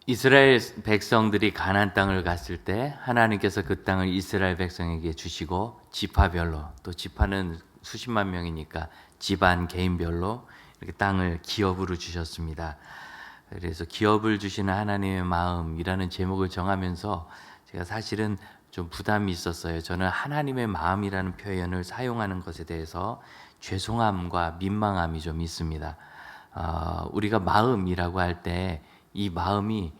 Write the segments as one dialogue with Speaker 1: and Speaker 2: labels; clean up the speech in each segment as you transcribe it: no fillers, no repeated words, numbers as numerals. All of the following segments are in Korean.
Speaker 1: 이스라엘 백성들이 가나안 땅을 갔을 때 하나님께서 그 땅을 이스라엘 백성에게 주시고 지파별로, 또 지파는 수십만 명이니까 집안 개인별로 이렇게 땅을 기업으로 주셨습니다. 그래서 기업을 주시는 하나님의 마음이라는 제목을 정하면서 제가 사실은 좀 부담이 있었어요. 저는 하나님의 마음이라는 표현을 사용하는 것에 대해서 죄송함과 민망함이 좀 있습니다. 우리가 마음이라고 할 때 이 마음이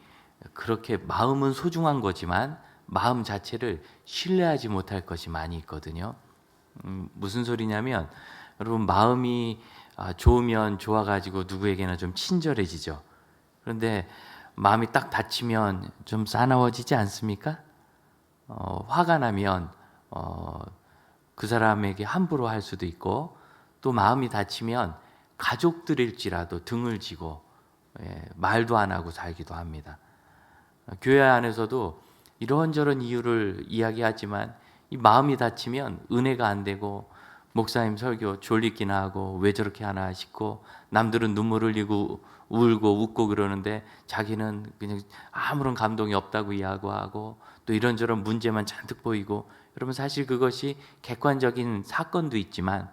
Speaker 1: 그렇게, 마음은 소중한 거지만 마음 자체를 신뢰하지 못할 것이 많이 있거든요. 무슨 소리냐면, 여러분, 마음이 좋으면 좋아가지고 누구에게나 좀 친절해지죠. 그런데 마음이 딱 닫히면 좀 싸나워지지 않습니까? 화가 나면 그 사람에게 함부로 할 수도 있고, 또 마음이 닫히면 가족들일지라도 등을 지고 말도 안 하고 살기도 합니다. 교회 안에서도 이런저런 이유를 이야기하지만 이 마음이 닫히면 은혜가 안 되고, 목사님 설교 졸리기나 하고 왜 저렇게 하나 싶고, 남들은 눈물 흘리고 울고 웃고 그러는데 자기는 그냥 아무런 감동이 없다고 이야기하고, 또 이런저런 문제만 잔뜩 보이고. 여러분, 사실 그것이 객관적인 사건도 있지만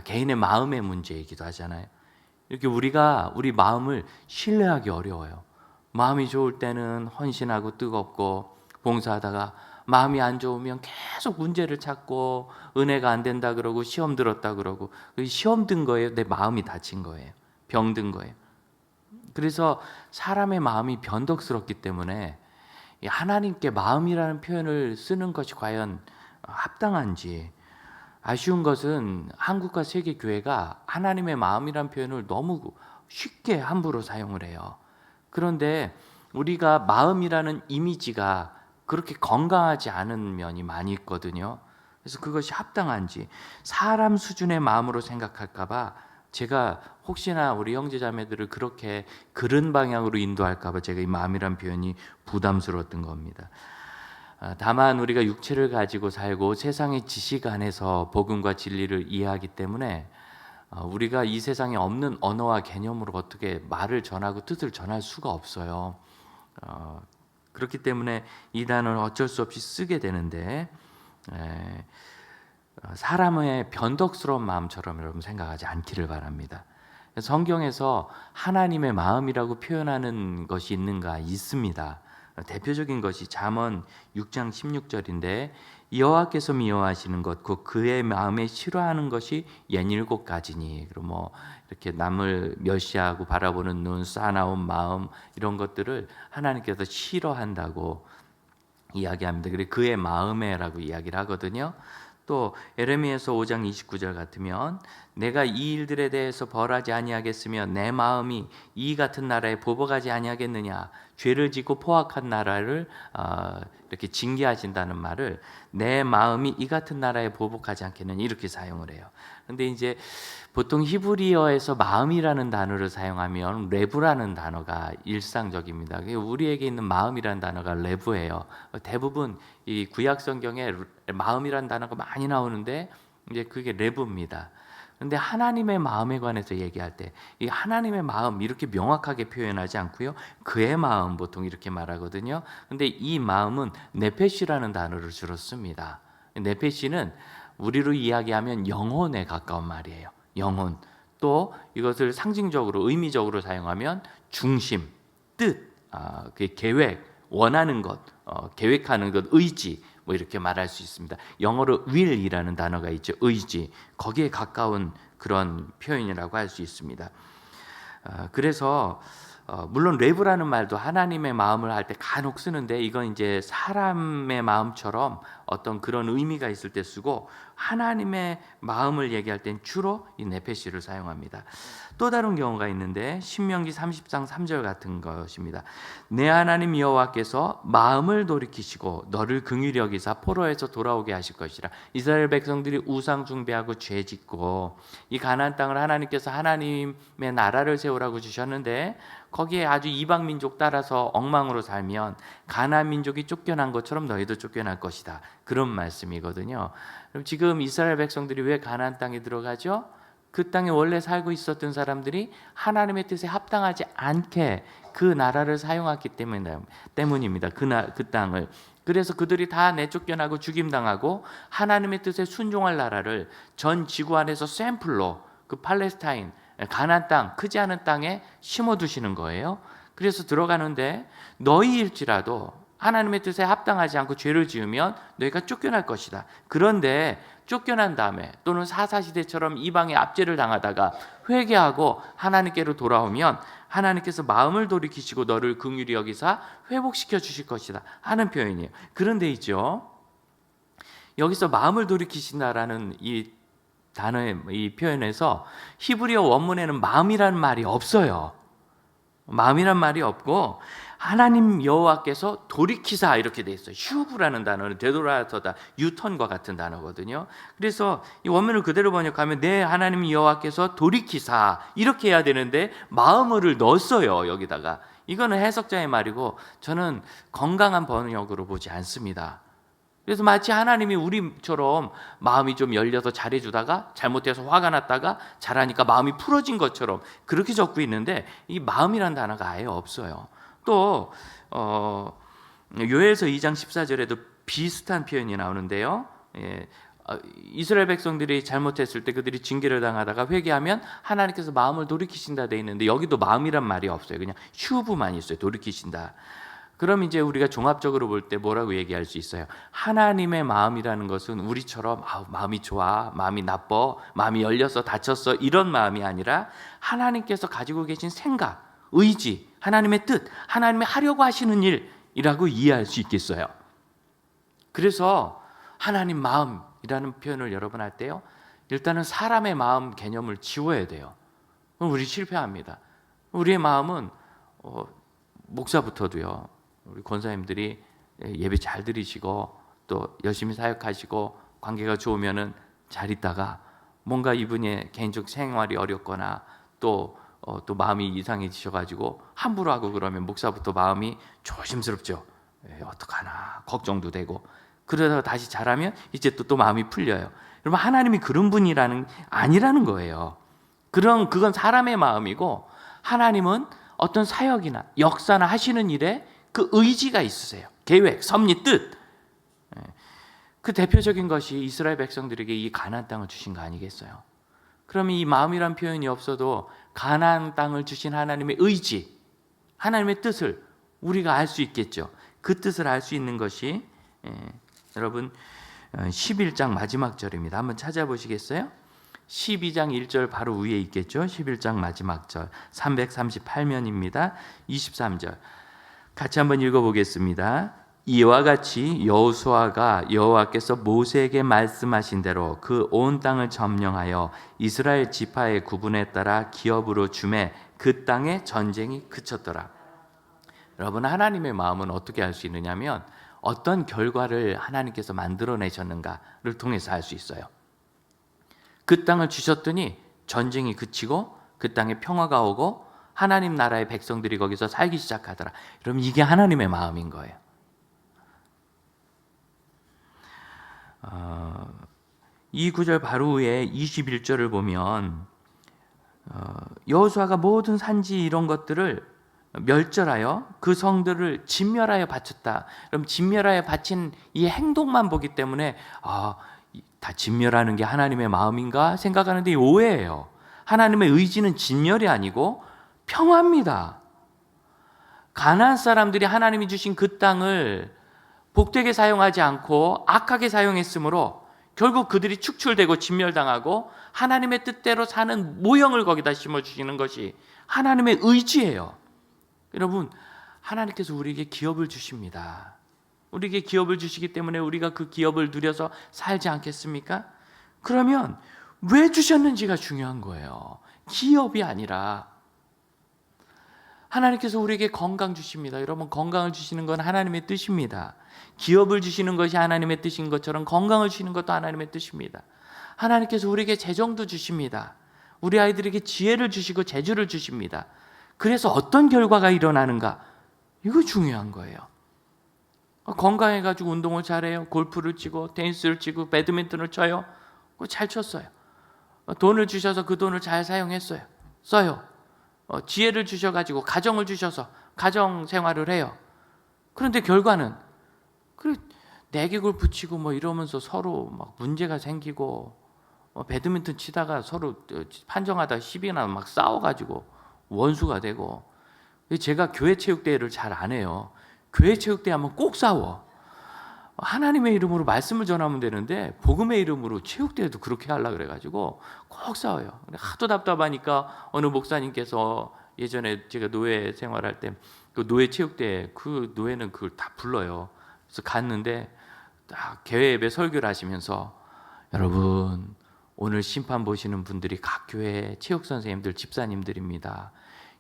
Speaker 1: 개인의 마음의 문제이기도 하잖아요. 이렇게 우리가 우리 마음을 신뢰하기 어려워요. 마음이 좋을 때는 헌신하고 뜨겁고 봉사하다가, 마음이 안 좋으면 계속 문제를 찾고 은혜가 안 된다 그러고 시험 들었다 그러고. 시험 든 거예요? 내 마음이 다친 거예요? 병든 거예요? 그래서 사람의 마음이 변덕스럽기 때문에 하나님께 마음이라는 표현을 쓰는 것이 과연 합당한지. 아쉬운 것은 한국과 세계 교회가 하나님의 마음이란 표현을 너무 쉽게 함부로 사용을 해요. 그런데 우리가 마음이라는 이미지가 그렇게 건강하지 않은 면이 많이 있거든요. 그래서 그것이 합당한지, 사람 수준의 마음으로 생각할까봐 제가 혹시나 우리 형제자매들을 그렇게 그런 방향으로 인도할까봐 제가 이 마음이란 표현이 부담스러웠던 겁니다. 다만 우리가 육체를 가지고 살고 세상의 지식 안에서 복음과 진리를 이해하기 때문에 우리가 이 세상에 없는 언어와 개념으로 어떻게 말을 전하고 뜻을 전할 수가 없어요. 그렇기 때문에 이 단어는 어쩔 수 없이 쓰게 되는데, 사람의 변덕스러운 마음처럼 여러분 생각하지 않기를 바랍니다. 성경에서 하나님의 마음이라고 표현하는 것이 있는가? 있습니다. 대표적인 것이 잠언 6장 16절인데, 여호와께서 미워하시는 것 곧 그의 마음에 싫어하는 것이 67가지니. 그리고 뭐 이렇게 남을 멸시하고 바라보는 눈, 싸나운 마음, 이런 것들을 하나님께서 싫어한다고 이야기합니다. 그래 그의 마음에라고 이야기를 하거든요. 또 에레미야서 5장 29절 같으면, 내가 이 일들에 대해서 벌하지 아니하겠으며 내 마음이 이 같은 나라에 보복하지 아니하겠느냐. 죄를 짓고 포악한 나라를 이렇게 징계하신다는 말을, 내 마음이 이 같은 나라에 보복하지 않겠느냐, 이렇게 사용을 해요. 근데 이제 보통 히브리어에서 마음이라는 단어를 사용하면 레브라는 단어가 일상적입니다. 우리에게 있는 마음이라는 단어가 레브예요. 대부분 이 구약 성경에 마음이라는 단어가 많이 나오는데 이제 그게 레브입니다. 그런데 하나님의 마음에 관해서 얘기할 때 이 하나님의 마음 이렇게 명확하게 표현하지 않고요, 그의 마음 보통 이렇게 말하거든요. 그런데 이 마음은 네페시라는 단어를 주로 씁니다. 네페시는 우리로 이야기하면 영혼에 가까운 말이에요. 영혼. 또 이것을 상징적으로 의미적으로 사용하면 중심, 뜻, 그 계획, 원하는 것, 계획하는 것, 의지, 뭐 이렇게 말할 수 있습니다. 영어로 will이라는 단어가 있죠. 의지. 거기에 가까운 그런 표현이라고 할 수 있습니다. 그래서 물론 레브라는 말도 하나님의 마음을 할 때 간혹 쓰는데, 이건 이제 사람의 마음처럼 어떤 그런 의미가 있을 때 쓰고, 하나님의 마음을 얘기할 땐 주로 이 네페시를 사용합니다. 또 다른 경우가 있는데 신명기 30장 3절 같은 것입니다. 내 하나님 여호와께서 마음을 돌이키시고 너를 긍휼히 여기사 포로에서 돌아오게 하실 것이라. 이스라엘 백성들이 우상 숭배하고 죄짓고 이 가나안 땅을 하나님께서 하나님의 나라를 세우라고 주셨는데, 거기에 아주 이방 민족 따라서 엉망으로 살면 가나안 민족이 쫓겨난 것처럼 너희도 쫓겨날 것이다. 그런 말씀이거든요. 그럼 지금 이스라엘 백성들이 왜 가나안 땅에 들어가죠? 그 땅에 원래 살고 있었던 사람들이 하나님의 뜻에 합당하지 않게 그 나라를 사용했기 때문입니다. 그 땅을. 그래서 그들이 다 내쫓겨나고 죽임당하고 하나님의 뜻에 순종할 나라를 전 지구 안에서 샘플로 그 팔레스타인, 가나안 땅, 크지 않은 땅에 심어두시는 거예요. 그래서 들어가는데 너희일지라도 하나님의 뜻에 합당하지 않고 죄를 지으면 너희가 쫓겨날 것이다. 그런데 쫓겨난 다음에 또는 사사시대처럼 이방의 압제를 당하다가 회개하고 하나님께로 돌아오면 하나님께서 마음을 돌이키시고 너를 긍휼히 여기사 회복시켜 주실 것이다 하는 표현이에요. 그런데 있죠, 여기서 마음을 돌이키신다라는 이 단어의 이 표현에서 히브리어 원문에는 마음이라는 말이 없어요. 마음이란 말이 없고 하나님 여호와께서 돌이키사 이렇게 돼 있어요. 휴브라는 단어는 되돌아서다, 유턴과 같은 단어거든요. 그래서 이 원문을 그대로 번역하면 내 하나님 여호와께서 돌이키사 이렇게 해야 되는데 마음을 넣었어요, 여기다가. 이거는 해석자의 말이고 저는 건강한 번역으로 보지 않습니다. 그래서 마치 하나님이 우리처럼 마음이 좀 열려서 잘해주다가 잘못해서 화가 났다가 잘하니까 마음이 풀어진 것처럼 그렇게 적고 있는데 이 마음이란 단어가 아예 없어요. 또 요엘서 2장 14절에도 비슷한 표현이 나오는데요. 이스라엘 백성들이 잘못했을 때 그들이 징계를 당하다가 회개하면 하나님께서 마음을 돌이키신다 돼 있는데 여기도 마음이란 말이 없어요. 그냥 휴브만 있어요. 돌이키신다. 그럼 이제 우리가 종합적으로 볼 때 뭐라고 얘기할 수 있어요? 하나님의 마음이라는 것은 우리처럼 마음이 좋아, 마음이 나빠, 마음이 열려서 다쳤어 이런 마음이 아니라 하나님께서 가지고 계신 생각, 의지, 하나님의 뜻, 하나님의 하려고 하시는 일이라고 이해할 수 있겠어요. 그래서 하나님 마음이라는 표현을 여러분 할 때요, 일단은 사람의 마음 개념을 지워야 돼요. 그럼 우리 실패합니다. 우리의 마음은 목사부터도요, 우리 권사님들이 예배 잘 드리시고 또 열심히 사역하시고 관계가 좋으면은 잘 있다가 뭔가 이분의 개인적 생활이 어렵거나 또 마음이 이상해지셔가지고 함부로 하고 그러면 목사부터 마음이 조심스럽죠. 어떡하나 걱정도 되고 그러다가 다시 잘하면 이제 또 마음이 풀려요. 여러분 하나님이 그런 분이라는 아니라는 거예요. 그건 사람의 마음이고 하나님은 어떤 사역이나 역사나 하시는 일에 그 의지가 있으세요. 계획, 섭리, 뜻. 그 대표적인 것이 이스라엘 백성들에게 이 가나안 땅을 주신 거 아니겠어요? 그러면 이 마음이란 표현이 없어도 가나안 땅을 주신 하나님의 의지, 하나님의 뜻을 우리가 알 수 있겠죠. 그 뜻을 알 수 있는 것이 여러분 11장 마지막 절입니다. 한번 찾아보시겠어요? 12장 1절 바로 위에 있겠죠. 11장 마지막 절 338면입니다. 23절 같이 한번 읽어보겠습니다. 이와 같이 여호수아가 여호와께서 모세에게 말씀하신 대로 그 온 땅을 점령하여 이스라엘 지파의 구분에 따라 기업으로 주매 그 땅에 전쟁이 그쳤더라. 여러분 하나님의 마음은 어떻게 알 수 있느냐면 어떤 결과를 하나님께서 만들어내셨는가를 통해서 알 수 있어요. 그 땅을 주셨더니 전쟁이 그치고 그 땅에 평화가 오고 하나님 나라의 백성들이 거기서 살기 시작하더라. 여러분 이게 하나님의 마음인 거예요. 이 구절 바로 위에 21절을 보면 여호수아가 모든 산지 이런 것들을 멸절하여 그 성들을 진멸하여 바쳤다. 그럼 진멸하여 바친 이 행동만 보기 때문에 다 진멸하는 게 하나님의 마음인가 생각하는데 오해예요. 하나님의 의지는 진멸이 아니고 평화입니다. 가나안 사람들이 하나님이 주신 그 땅을 복되게 사용하지 않고 악하게 사용했으므로 결국 그들이 축출되고 진멸당하고 하나님의 뜻대로 사는 모형을 거기다 심어주시는 것이 하나님의 의지예요. 여러분 하나님께서 우리에게 기업을 주십니다. 우리에게 기업을 주시기 때문에 우리가 그 기업을 누려서 살지 않겠습니까? 그러면 왜 주셨는지가 중요한 거예요. 기업이 아니라 하나님께서 우리에게 건강 주십니다. 여러분 건강을 주시는 건 하나님의 뜻입니다. 기업을 주시는 것이 하나님의 뜻인 것처럼 건강을 주시는 것도 하나님의 뜻입니다. 하나님께서 우리에게 재정도 주십니다. 우리 아이들에게 지혜를 주시고 재주를 주십니다. 그래서 어떤 결과가 일어나는가? 이거 중요한 거예요. 건강해가지고 운동을 잘해요. 골프를 치고 테니스를 치고 배드민턴을 쳐요. 잘 쳤어요. 돈을 주셔서 그 돈을 잘 사용했어요. 써요. 지혜를 주셔가지고 가정을 주셔서 가정 생활을 해요. 그런데 결과는 내기굴 붙이고 뭐 이러면서 서로 막 문제가 생기고 배드민턴 치다가 서로 판정하다 시비나 막 싸워가지고 원수가 되고. 제가 교회 체육대회를 잘 안 해요. 교회 체육대회 하면 꼭 싸워. 하나님의 이름으로 말씀을 전하면 되는데 복음의 이름으로 체육대회도 그렇게 하려고 그래가지고 꼭 싸워요. 하도 답답하니까 어느 목사님께서 예전에 제가 노예 생활할 때 그 노예 체육대회, 그 노예는 그걸 다 불러요. 그래서 갔는데 딱 개회 예배 설교를 하시면서 여러분, 오늘 심판 보시는 분들이 각 교회 체육 선생님들, 집사님들입니다.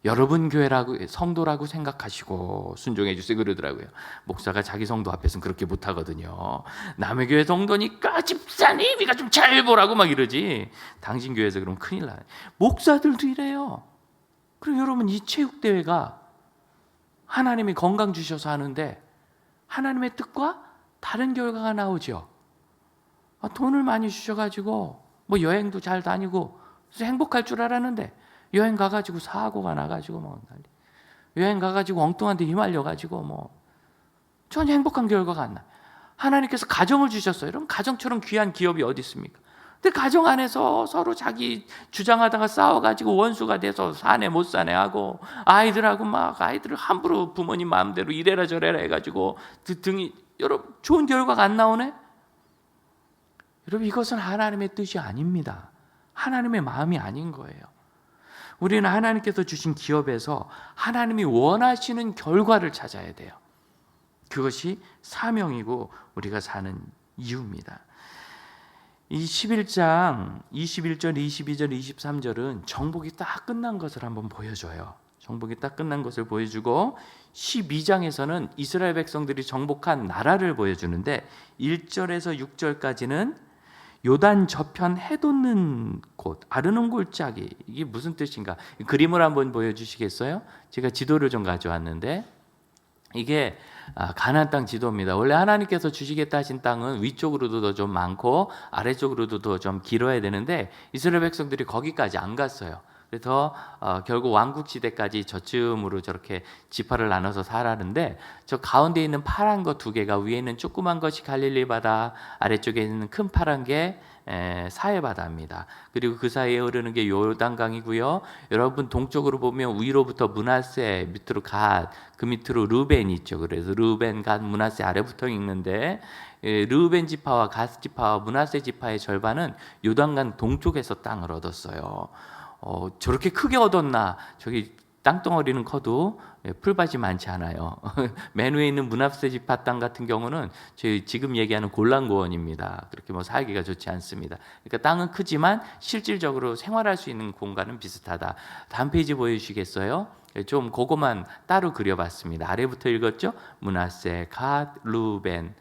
Speaker 1: 여러분 교회라고, 성도라고 생각하시고 순종해 주세요 그러더라고요. 목사가 자기 성도 앞에서는 그렇게 못하거든요. 남의 교회 성도니까 집사님 이거 좀 잘 보라고 막 이러지. 당신 교회에서 그러면 큰일 나요. 목사들도 이래요. 그리고 여러분, 이 체육대회가 하나님이 건강 주셔서 하는데 하나님의 뜻과 다른 결과가 나오죠. 돈을 많이 주셔가지고 뭐 여행도 잘 다니고 그래서 행복할 줄 알았는데 여행 가가지고 사고가 나가지고 뭐 여행 가가지고 엉뚱한 데 휘말려가지고 뭐 전혀 행복한 결과가 안 나. 하나님께서 가정을 주셨어요. 여러분, 가정처럼 귀한 기업이 어디 있습니까? 근데 가정 안에서 서로 자기 주장하다가 싸워가지고 원수가 돼서 사내 못 사내 하고 아이들하고 막 아이들을 함부로 부모님 마음대로 이래라 저래라 해가지고 등이, 여러분, 좋은 결과가 안 나오네? 여러분, 이것은 하나님의 뜻이 아닙니다. 하나님의 마음이 아닌 거예요. 우리는 하나님께서 주신 기업에서 하나님이 원하시는 결과를 찾아야 돼요. 그것이 사명이고 우리가 사는 이유입니다. 이 11장 21절, 22절, 23절은 정복이 딱 끝난 것을 한번 보여줘요. 정복이 딱 끝난 것을 보여주고 12장에서는 이스라엘 백성들이 정복한 나라를 보여주는데 1절에서 6절까지는 요단 저편 해돋는 곳, 아르논 골짜기, 이게 무슨 뜻인가? 그림을 한번 보여주시겠어요? 제가 지도를 좀 가져왔는데 이게 가나안 땅 지도입니다. 원래 하나님께서 주시겠다 하신 땅은 위쪽으로도 더 좀 많고 아래쪽으로도 더 좀 길어야 되는데 이스라엘 백성들이 거기까지 안 갔어요. 그래서 결국 왕국 시대까지 저쯤으로 저렇게 지파를 나눠서 살았는데 저 가운데 있는 파란 거 두 개가, 위에 있는 조그만 것이 갈릴리 바다, 아래쪽에 있는 큰 파란 게 사해 바다입니다. 그리고 그 사이에 흐르는 게 요단강이고요. 여러분 동쪽으로 보면 위로부터 므낫세, 밑으로 갓, 그 밑으로 르벤이 있죠. 그래서 르벤, 갓, 므낫세 아래 붙어 있는데 르벤 지파와 갓 지파와 므낫세 지파의 절반은 요단강 동쪽에서 땅을 얻었어요. 저렇게 크게 얻었나? 저기 땅덩어리는 커도 풀밭이 많지 않아요. 맨 위에 있는 므낫세 지파 땅 같은 경우는 저희 지금 얘기하는 골란고원입니다. 그렇게 뭐 살기가 좋지 않습니다. 그러니까 땅은 크지만 실질적으로 생활할 수 있는 공간은 비슷하다. 다음 페이지 보여주시겠어요? 좀 그거만 따로 그려봤습니다. 아래부터 읽었죠? 므낫세, 갓, 루벤.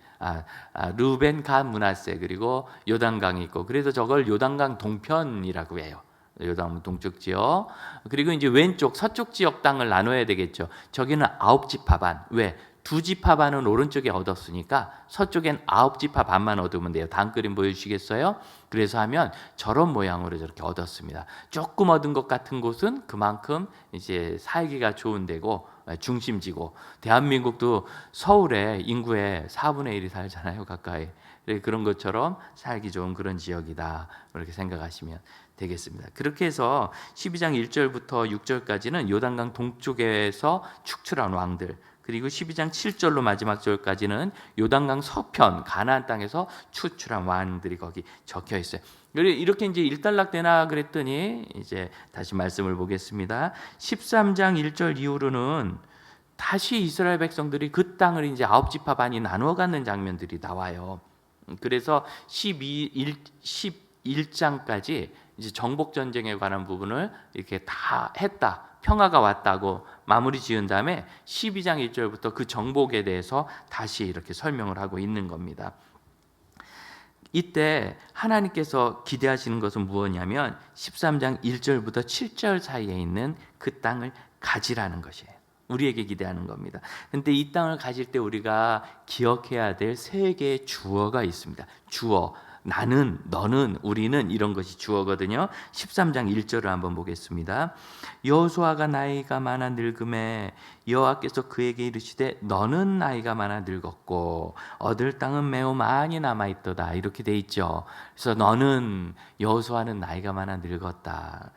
Speaker 1: 루벤, 갓, 므낫세, 그리고 요단강이 있고, 그래서 저걸 요단강 동편이라고 해요. 요단 동쪽 지역. 그리고 이제 왼쪽 서쪽 지역 땅을 나눠야 되겠죠. 저기는 9지파 반. 왜? 2지파 반은 오른쪽에 얻었으니까 서쪽엔 9지파 반만 얻으면 돼요. 다음 그림 보여주시겠어요? 그래서 하면 저런 모양으로 저렇게 얻었습니다. 조금 얻은 것 같은 곳은 그만큼 이제 살기가 좋은 데고 중심지고, 대한민국도 서울에 인구의 4분의 1이 살잖아요, 가까이. 그런 것처럼 살기 좋은 그런 지역이다, 이렇게 생각하시면 되겠습니다. 그렇게 해서 12장 1절부터 6절까지는 요단강 동쪽에서 축출한 왕들, 그리고 12장 7절로 마지막 절까지는 요단강 서편 가나안 땅에서 추출한 왕들이 거기 적혀 있어요. 이렇게 이제 일단락되나 그랬더니 이제 다시 말씀을 보겠습니다. 13장 1절 이후로는 다시 이스라엘 백성들이 그 땅을 이제 9지파 반이 나누어 갖는 장면들이 나와요. 그래서 11장까지 이제 정복 전쟁에 관한 부분을 이렇게 다 했다, 평화가 왔다고 마무리 지은 다음에 12장 1절부터 그 정복에 대해서 다시 이렇게 설명을 하고 있는 겁니다. 이때 하나님께서 기대하시는 것은 무엇이냐면 13장 1절부터 7절 사이에 있는 그 땅을 가지라는 것이에요. 우리에게 기대하는 겁니다. 그런데 이 땅을 가질 때 우리가 기억해야 될 세 개의 주어가 있습니다. 주어, 나는, 너는, 우리는 이런 것이 주어거든요. 13장 1절을 한번 보겠습니다. 여호수아가 나이가 많아 늙음에 여호와께서 그에게 이르시되 너는 나이가 많아 늙었고 얻을 땅은 매우 많이 남아있도다. 이렇게 돼 있죠. 그래서 너는, 여호수아는 나이가 많아 늙었다.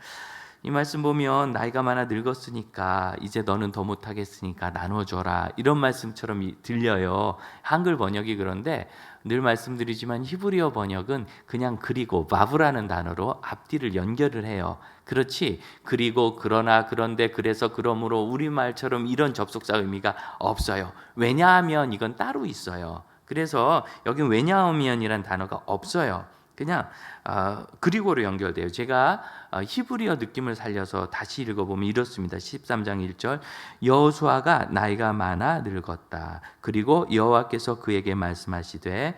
Speaker 1: 이 말씀 보면 나이가 많아 늙었으니까 이제 너는 더 못하겠으니까 나눠줘라, 이런 말씀처럼 들려요. 한글 번역이 그런데 늘 말씀드리지만 히브리어 번역은 그냥 그리고 바브라는 단어로 앞뒤를 연결을 해요. 그렇지, 그리고, 그러나, 그런데, 그래서, 그러므로 우리말처럼 이런 접속사 의미가 없어요. 왜냐하면 이건 따로 있어요. 그래서 여기 왜냐하면이란 단어가 없어요. 그냥 그리고로 연결돼요. 제가 히브리어 느낌을 살려서 다시 읽어보면 이렇습니다. 13장 1절, 여호수아가 나이가 많아 늙었다. 그리고 여호와께서 그에게 말씀하시되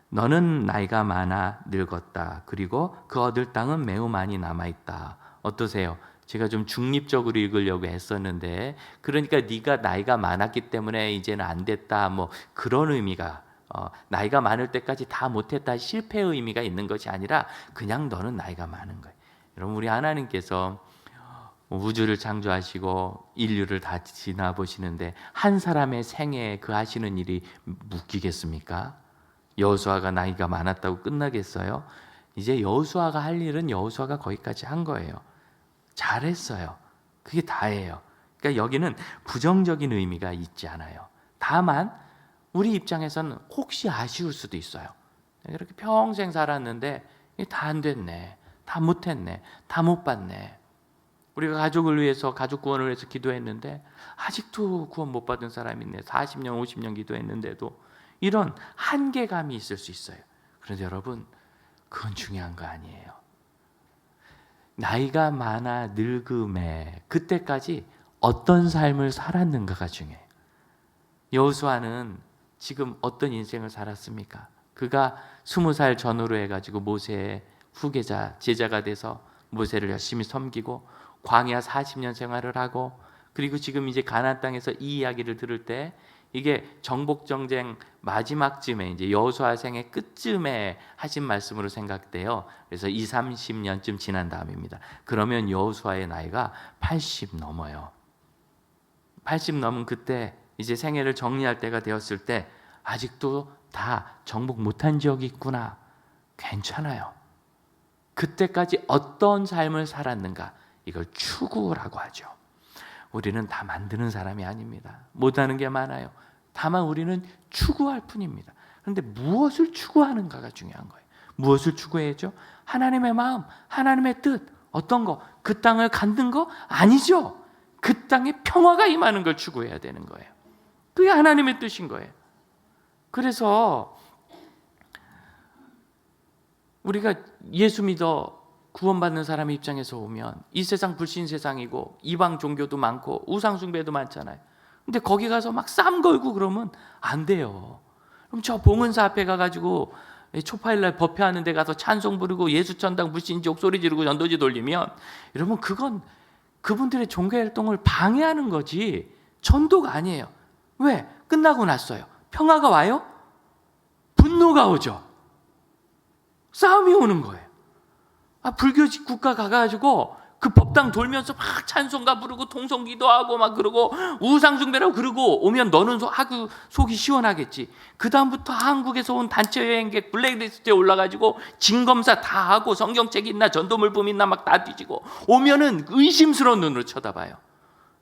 Speaker 1: 너는 나이가 많아 늙었다. 그리고 그 얻을 땅은 매우 많이 남아있다. 어떠세요? 제가 좀 중립적으로 읽으려고 했었는데, 그러니까 네가 나이가 많았기 때문에 이제는 안 됐다, 뭐 그런 의미가, 나이가 많을 때까지 다 못했다, 실패의 의미가 있는 것이 아니라 그냥 너는 나이가 많은 거예요. 여러분, 우리 하나님께서 우주를 창조하시고 인류를 다 지나보시는데 한 사람의 생애에 그 하시는 일이 묶이겠습니까? 여호수아가 나이가 많았다고 끝나겠어요? 이제 여호수아가 할 일은 여호수아가 거기까지 한 거예요. 잘했어요. 그게 다예요. 그러니까 여기는 부정적인 의미가 있지 않아요. 다만 우리 입장에서는 혹시 아쉬울 수도 있어요. 이렇게 평생 살았는데 다 안 됐네, 다 못했네, 다 못 받네. 우리가 가족을 위해서, 가족 구원을 위해서 기도했는데 아직도 구원 못 받은 사람이 있네. 40년 50년 기도했는데도. 이런 한계감이 있을 수 있어요. 그런데 여러분, 그건 중요한 거 아니에요. 나이가 많아 늙음에 그때까지 어떤 삶을 살았는가가 중요해요. 여호수아는 지금 어떤 인생을 살았습니까? 그가 20살 전후로 해가지고 모세의 후계자, 제자가 돼서 모세를 열심히 섬기고 광야 40년 생활을 하고, 그리고 지금 이제 가나안 땅에서 이 이야기를 들을 때 이게 정복 전쟁 마지막쯤에, 이제 여호수아 생의 끝쯤에 하신 말씀으로 생각돼요. 그래서 30년쯤 지난 다음입니다. 그러면 여호수아의 나이가 80 넘어요. 80 넘은 그때 이제 생애를 정리할 때가 되었을 때 아직도 다 정복 못한 지역이 있구나. 괜찮아요. 그때까지 어떤 삶을 살았는가, 이걸 추구라고 하죠. 우리는 다 만드는 사람이 아닙니다. 못하는 게 많아요. 다만 우리는 추구할 뿐입니다. 그런데 무엇을 추구하는가가 중요한 거예요. 무엇을 추구해야죠? 하나님의 마음, 하나님의 뜻, 어떤 거, 그 땅을 갖는 거 아니죠. 그 땅에 평화가 임하는 걸 추구해야 되는 거예요. 그게 하나님의 뜻인 거예요. 그래서 우리가 예수 믿어 구원받는 사람의 입장에서 보면 이 세상 불신 세상이고 이방 종교도 많고 우상 숭배도 많잖아요. 근데 거기 가서 막 쌈 걸고 그러면 안 돼요. 그럼 저 봉은사 앞에 가가지고 초파일날 법회하는 데 가서 찬송 부르고 예수천당 불신지옥 소리 지르고 전도지 돌리면, 여러분, 그건 그분들의 종교 활동을 방해하는 거지 전도가 아니에요. 왜? 끝나고 났어요. 평화가 와요? 분노가 오죠. 싸움이 오는 거예요. 불교 국가 가가지고 그 법당 돌면서 막 찬송가 부르고 통성기도하고 막 그러고 우상숭배라고 그러고 오면 너는 하고 속이 시원하겠지. 그 다음부터 한국에서 온 단체 여행객 블랙리스트에 올라가지고 진검사 다 하고 성경책 있나 전도물품 있나 막 다 뒤지고 오면은 의심스러운 눈으로 쳐다봐요.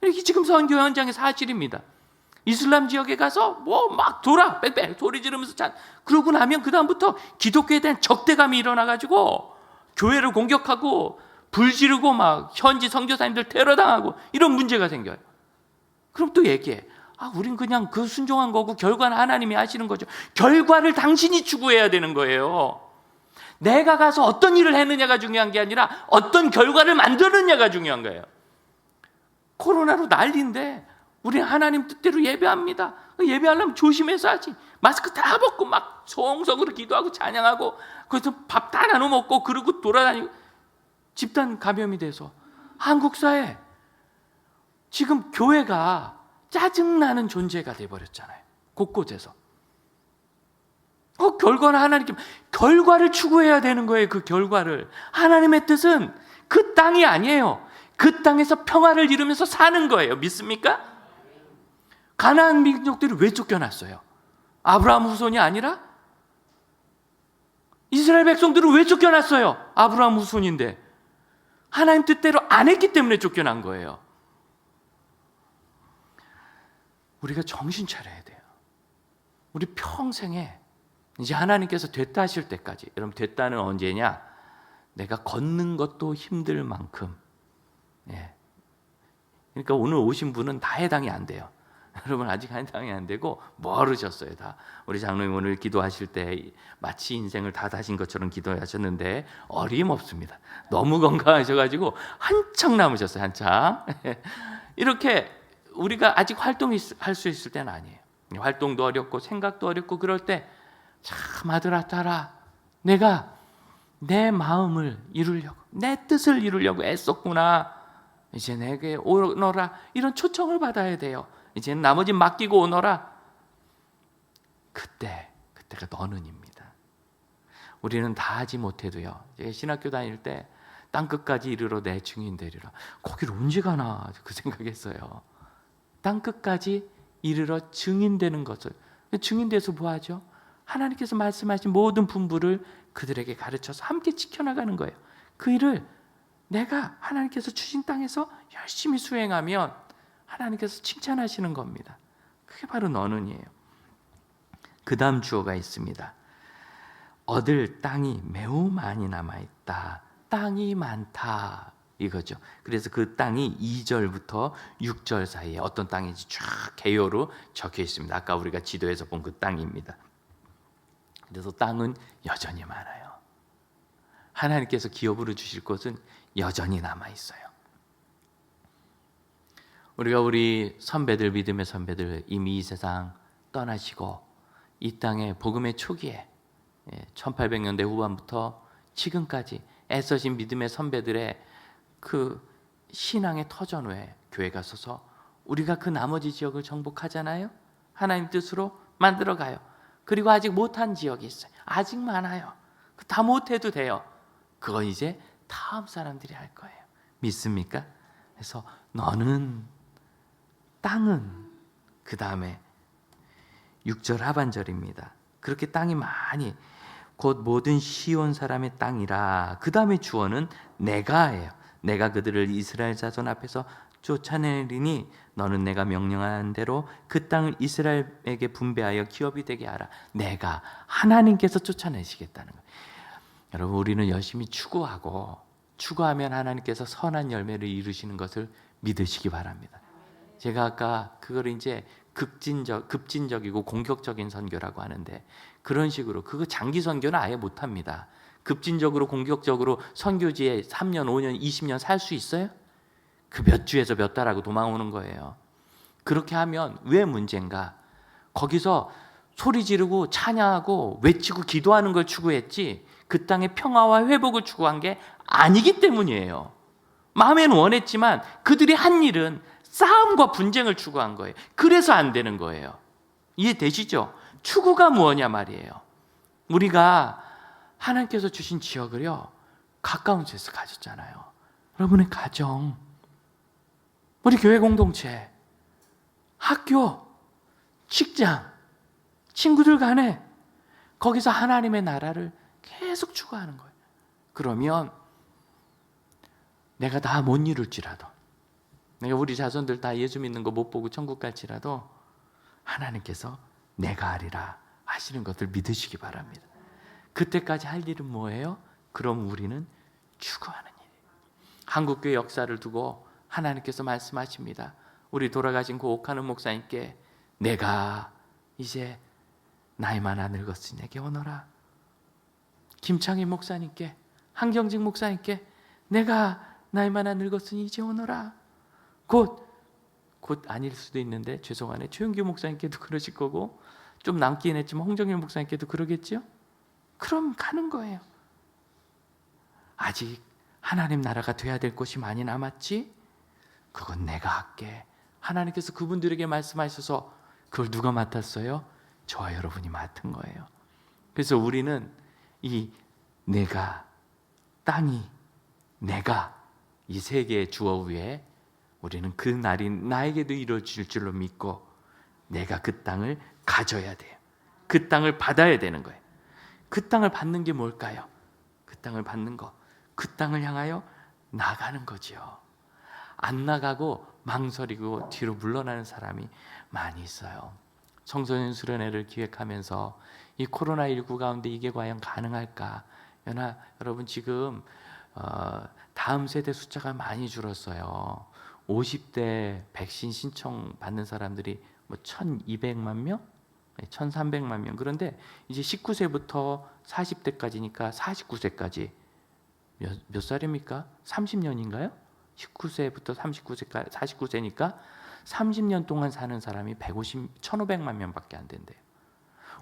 Speaker 1: 이게 지금 선교 현장의 사실입니다. 이슬람 지역에 가서 뭐 막 빽빽 소리 지르면서 그러고 나면 그 다음부터 기독교에 대한 적대감이 일어나가지고 교회를 공격하고 불 지르고 막 현지 선교사님들 테러당하고 이런 문제가 생겨요. 그럼 또 얘기해. 우린 그냥 그 순종한 거고 결과는 하나님이 하시는 거죠. 결과를 당신이 추구해야 되는 거예요. 내가 가서 어떤 일을 했느냐가 중요한 게 아니라 어떤 결과를 만드느냐가 중요한 거예요. 코로나로 난리인데 우리 하나님 뜻대로 예배합니다. 예배하려면 조심해서 하지. 마스크 다 벗고 막 성성으로 기도하고 찬양하고 그래서 밥 다 나눠 먹고 그러고 돌아다니고 집단 감염이 돼서 한국 사회 지금 교회가 짜증나는 존재가 돼버렸잖아요. 곳곳에서. 결과는 하나님께, 결과를 추구해야 되는 거예요. 그 결과를. 하나님의 뜻은 그 땅이 아니에요. 그 땅에서 평화를 이루면서 사는 거예요. 믿습니까? 가나안 민족들이 왜 쫓겨났어요? 아브라함 후손이 아니라? 이스라엘 백성들은 왜 쫓겨났어요? 아브라함 후손인데 하나님 뜻대로 안 했기 때문에 쫓겨난 거예요. 우리가 정신 차려야 돼요. 우리 평생에 이제 하나님께서 됐다 하실 때까지, 여러분 됐다는 언제냐? 내가 걷는 것도 힘들 만큼. 그러니까 오늘 오신 분은 다 해당이 안 돼요. 여러분 아직 해당이 안 되고 멀으셨어요. 다. 우리 장로님 오늘 기도하실 때 마치 인생을 다 다신 것처럼 기도하셨는데 어림없습니다. 너무 건강하셔가지고 한창 남으셨어요. 한창. 이렇게 우리가 아직 활동할 수 있을 때는 아니에요. 활동도 어렵고 생각도 어렵고 그럴 때 참 아들아 딸아, 내가 내 마음을 이루려고, 내 뜻을 이루려고 애썼구나. 이제 내게 오너라. 이런 초청을 받아야 돼요. 이제 나머지 맡기고 오너라. 그때가 너는입니다. 우리는 다 하지 못해도요. 제가 신학교 다닐 때 땅끝까지 이르러 내 증인 되리라. 거기를 언제 가나 그 생각했어요. 땅끝까지 이르러 증인되는 것을. 증인돼서 뭐 하죠? 하나님께서 말씀하신 모든 분부를 그들에게 가르쳐서 함께 지켜나가는 거예요. 그 일을 내가 하나님께서 주신 땅에서 열심히 수행하면 하나님께서 칭찬하시는 겁니다. 그게 바로 너는이에요. 그 다음 주어가 있습니다. 얻을 땅이 매우 많이 남아있다. 땅이 많다 이거죠. 그래서 그 땅이 2절부터 6절 사이에 어떤 땅인지 쫙 개요로 적혀 있습니다. 아까 우리가 지도에서 본 그 땅입니다. 그래서 땅은 여전히 많아요. 하나님께서 기업으로 주실 것은 여전히 남아있어요. 우리가 우리 선배들, 믿음의 선배들 이미 이 세상 떠나시고 이 땅에 복음의 초기에 1800년대 후반부터 지금까지 애써신 믿음의 선배들의 그 신앙의 터전에 교회가 서서 우리가 그 나머지 지역을 정복하잖아요. 하나님 뜻으로 만들어가요. 그리고 아직 못한 지역이 있어요. 아직 많아요. 다 못해도 돼요. 그건 이제 다음 사람들이 할 거예요. 믿습니까? 그래서 너는, 땅은, 그 다음에 6절 하반절입니다. 그렇게 땅이 많이, 곧 모든 시온 사람의 땅이라. 그 다음에 주어는 내가예요. 내가 그들을 이스라엘 자손 앞에서 쫓아내리니 너는 내가 명령한 대로 그 땅을 이스라엘에게 분배하여 기업이 되게 하라. 내가, 하나님께서 쫓아내시겠다는 거예요. 여러분 우리는 열심히 추구하면 하나님께서 선한 열매를 이루시는 것을 믿으시기 바랍니다. 제가 아까 그걸 이제 급진적이고 공격적인 선교라고 하는데 그런 식으로 그거 장기 선교는 아예 못합니다. 급진적으로 공격적으로 선교지에 3년, 5년, 20년 살 수 있어요? 그 몇 주에서 몇 달하고 도망오는 거예요. 그렇게 하면 왜 문제인가? 거기서 소리 지르고 찬양하고 외치고 기도하는 걸 추구했지 그 땅의 평화와 회복을 추구한 게 아니기 때문이에요. 마음에는 원했지만 그들이 한 일은 싸움과 분쟁을 추구한 거예요. 그래서 안 되는 거예요. 이해되시죠? 추구가 뭐냐 말이에요. 우리가 하나님께서 주신 지역을요 가까운 곳에서 가졌잖아요. 여러분의 가정, 우리 교회 공동체, 학교, 직장, 친구들 간에 거기서 하나님의 나라를 계속 추구하는 거예요. 그러면 내가 다 못 이룰지라도, 내가 우리 자손들 다 예수 믿는 거 못 보고 천국 갈지라도 하나님께서 내가 하리라 하시는 것을 믿으시기 바랍니다. 그때까지 할 일은 뭐예요? 그럼 우리는 추구하는 일이에요. 한국교회 역사를 두고 하나님께서 말씀하십니다. 우리 돌아가신 그 옥하는 목사님께 내가 이제 나이 많아 늙었으니 내게 오너라. 김창희 목사님께, 한경직 목사님께 내가 나이 많아 늙었으니 이제 오너라. 곧 아닐 수도 있는데 죄송하네. 최은규 목사님께도 그러실 거고 좀 남긴 했지만 홍정일 목사님께도 그러겠죠? 그럼 가는 거예요. 아직 하나님 나라가 돼야 될 곳이 많이 남았지? 그건 내가 할게. 하나님께서 그분들에게 말씀하셔서 그걸 누가 맡았어요? 저와 여러분이 맡은 거예요. 그래서 우리는 이 내가, 땅이, 내가, 이 세 개의 주어 위에 우리는 그 날이 나에게도 이루어질 줄로 믿고 내가 그 땅을 가져야 돼요. 그 땅을 받아야 되는 거예요. 그 땅을 받는 게 뭘까요? 그 땅을 받는 거, 그 땅을 향하여 나가는 거지요. 안 나가고 망설이고 뒤로 물러나는 사람이 많이 있어요. 청소년 수련회를 기획하면서 이 코로나19 가운데 이게 과연 가능할까? 여러분 지금 다음 세대 숫자가 많이 줄었어요. 50대 백신 신청 받는 사람들이 뭐 1,200만 명? 1,300만 명. 그런데 이제 19세부터 40대까지니까 49세까지 몇 살입니까? 30년인가요? 19세부터 39세까지 49세니까 30년 동안 사는 사람이 1,500만 명밖에 안 된대요.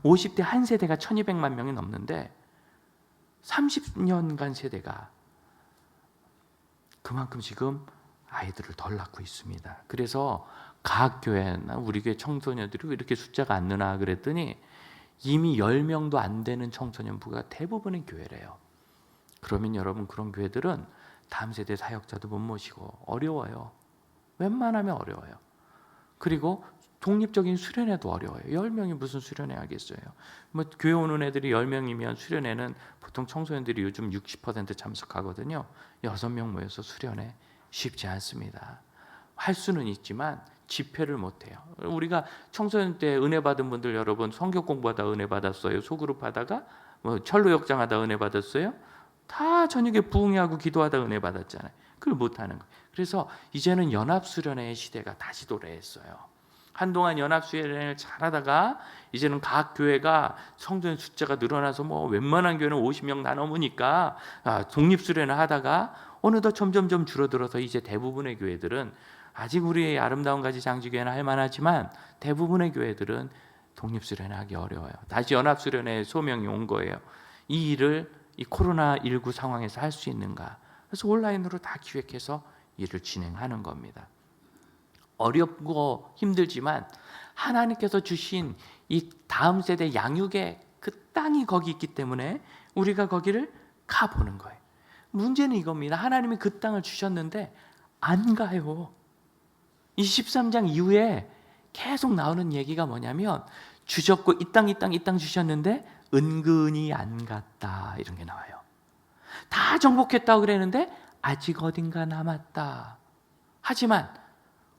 Speaker 1: 50대 한 세대가 1,200만 명이 넘는데 30년간 세대가 그만큼 지금 아이들을 덜 낳고 있습니다. 그래서 각 교회나 우리 교회 청소년들이 왜 이렇게 숫자가 안 느나 그랬더니 이미 10명도 안 되는 청소년부가 대부분의 교회래요. 그러면 여러분 그런 교회들은 다음 세대 사역자도 못 모시고 어려워요. 웬만하면 어려워요. 그리고 독립적인 수련회도 어려워요. 10명이 무슨 수련회 하겠어요. 뭐 교회 오는 애들이 10명이면 수련회는 보통 청소년들이 요즘 60% 참석하거든요. 6명 모여서 수련회 쉽지 않습니다. 할 수는 있지만 집회를 못해요. 우리가 청소년 때 은혜 받은 분들 여러분 성경 공부하다 은혜 받았어요? 소그룹 하다가 뭐 철로 역장하다 은혜 받았어요? 다 저녁에 부흥회하고 기도하다 은혜 받았잖아요. 그걸 못하는 거예요. 그래서 이제는 연합수련회의 시대가 다시 도래했어요. 한동안 연합수련회를 잘하다가 이제는 각 교회가 성도의 숫자가 늘어나서 뭐 웬만한 교회는 50명 다 넘으니까 독립수련회 하다가 어느덧 점점점 줄어들어서 이제 대부분의 교회들은 아직 우리의 아름다운 가지 장지교회는 할 만하지만 대부분의 교회들은 독립수련회 하기 어려워요. 다시 연합수련회의 소명이 온 거예요. 이 일을 이 코로나19 상황에서 할 수 있는가? 그래서 온라인으로 다 기획해서 일을 진행하는 겁니다. 어렵고 힘들지만 하나님께서 주신 이 다음 세대 양육의 그 땅이 거기 있기 때문에 우리가 거기를 가보는 거예요. 문제는 이겁니다. 하나님이 그 땅을 주셨는데 안 가요. 이 13장 이후에 계속 나오는 얘기가 뭐냐면 주셨고 이 땅 주셨는데 은근히 안 갔다 이런 게 나와요. 다 정복했다고 그랬는데 아직 어딘가 남았다. 하지만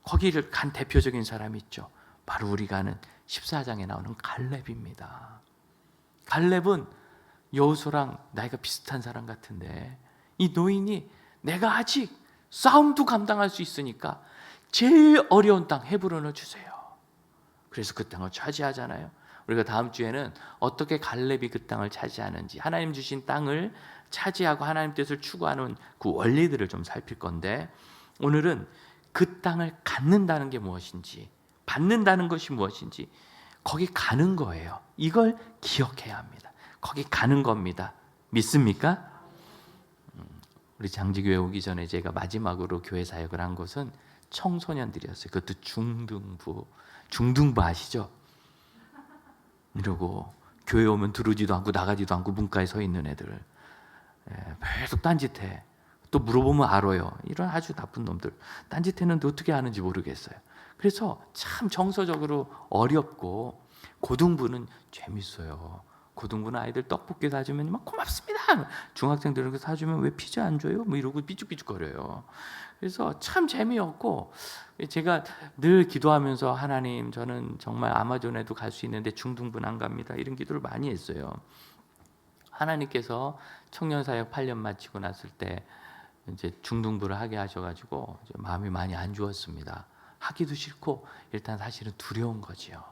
Speaker 1: 거기를 간 대표적인 사람이 있죠. 바로 우리가 아는 14장에 나오는 갈렙입니다. 갈렙은 여호수아랑 나이가 비슷한 사람 같은데 이 노인이 내가 아직 싸움도 감당할 수 있으니까 제일 어려운 땅 헤브론을 주세요. 그래서 그 땅을 차지하잖아요. 우리가 다음 주에는 어떻게 갈렙이 그 땅을 차지하는지 하나님 주신 땅을 차지하고 하나님 뜻을 추구하는 그 원리들을 좀 살필 건데 오늘은 그 땅을 갖는다는 게 무엇인지 받는다는 것이 무엇인지 거기 가는 거예요. 이걸 기억해야 합니다. 거기 가는 겁니다. 믿습니까? 우리 장지교회 오기 전에 제가 마지막으로 교회 사역을 한 곳은 청소년들이었어요. 그것도 중등부 아시죠? 이러고 교회 오면 들어오지도 않고 나가지도 않고 문가에 서 있는 애들 계속 딴짓해. 또 물어보면 알아요. 이런 아주 나쁜 놈들 딴짓했는데 어떻게 아는지 모르겠어요. 그래서 참 정서적으로 어렵고 고등부는 재밌어요. 고등부는 아이들 떡볶이 사주면 막 고맙습니다. 중학생들에게 사주면 왜 피자 안 줘요? 뭐 이러고 삐죽삐죽거려요. 그래서 참 재미없고 제가 늘 기도하면서 하나님 저는 정말 아마존에도 갈 수 있는데 중등부는 안 갑니다. 이런 기도를 많이 했어요. 하나님께서 청년사역 8년 마치고 났을 때 이제 중등부를 하게 하셔가지고 마음이 많이 안 좋았습니다. 하기도 싫고 일단 사실은 두려운 거지요.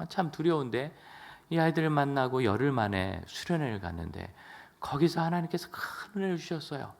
Speaker 1: 참 두려운데 이 아이들을 만나고 열흘 만에 수련회를 갔는데 거기서 하나님께서 큰 은혜를 주셨어요.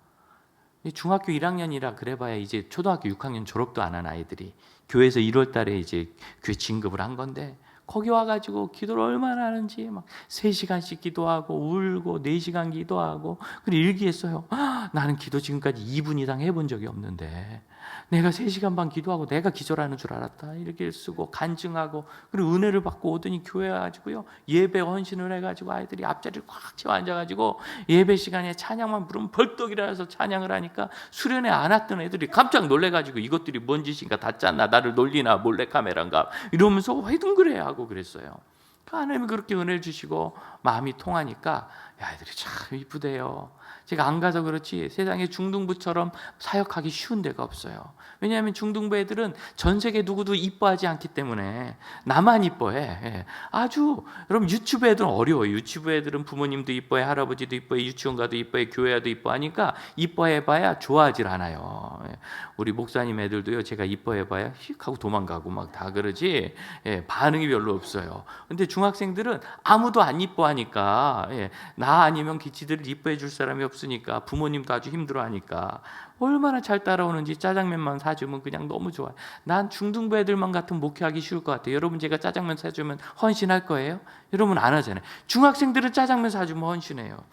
Speaker 1: 중학교 1학년이라 그래봐야 이제 초등학교 6학년 졸업도 안 한 아이들이 교회에서 1월 달에 이제 교회 진급을 한 건데 거기 와가지고 기도를 얼마나 하는지 막 3시간씩 기도하고 울고 4시간 기도하고 그리고 일기했어요. 나는 기도 지금까지 2분 이상 해본 적이 없는데 내가 3시간 반 기도하고 내가 기절하는 줄 알았다. 이렇게 쓰고 간증하고, 그리고 은혜를 받고 오더니 교회 와가지고요, 예배 헌신을 해가지고 아이들이 앞자리를 꽉 채워 앉아가지고 예배 시간에 찬양만 부르면 벌떡 일어나서 찬양을 하니까 수련회 안 왔던 애들이 깜짝 놀래가지고 이것들이 뭔 짓인가, 다 짰나, 나를 놀리나, 몰래카메라인가 이러면서 회둥그레하고 그랬어요. 하나님이 그렇게 은혜를 주시고 마음이 통하니까 아이들이 참 이쁘대요. 제가 안 가서 그렇지 세상에 중등부처럼 사역하기 쉬운 데가 없어요. 왜냐하면 중등부 애들은 전 세계 누구도 이뻐하지 않기 때문에 나만 이뻐해. 예. 아주, 여러분, 유치부 애들은 어려워요. 유치부 애들은 부모님도 이뻐해, 할아버지도 이뻐해, 유치원 가도 이뻐해, 교회 와도 이뻐하니까 이뻐해봐야 좋아하질 않아요. 예. 우리 목사님 애들도요, 제가 이뻐해봐야 휙 하고 도망가고 막 다 그러지, 예, 반응이 별로 없어요. 근데 중학생들은 아무도 안 이뻐하니까, 예, 나 아니면 지들을 이뻐해 줄 사람이 없으니까, 부모님도 아주 힘들어하니까 얼마나 잘 따라오는지, 짜장면만 사주면 그냥 너무 좋아요. 난 중등부 애들만 같은 목회하기 쉬울 것 같아요. 여러분, 제가 짜장면 사주면 헌신할 거예요? 여러분 안 하잖아요. 중학생들은 짜장면 사주면 헌신해요.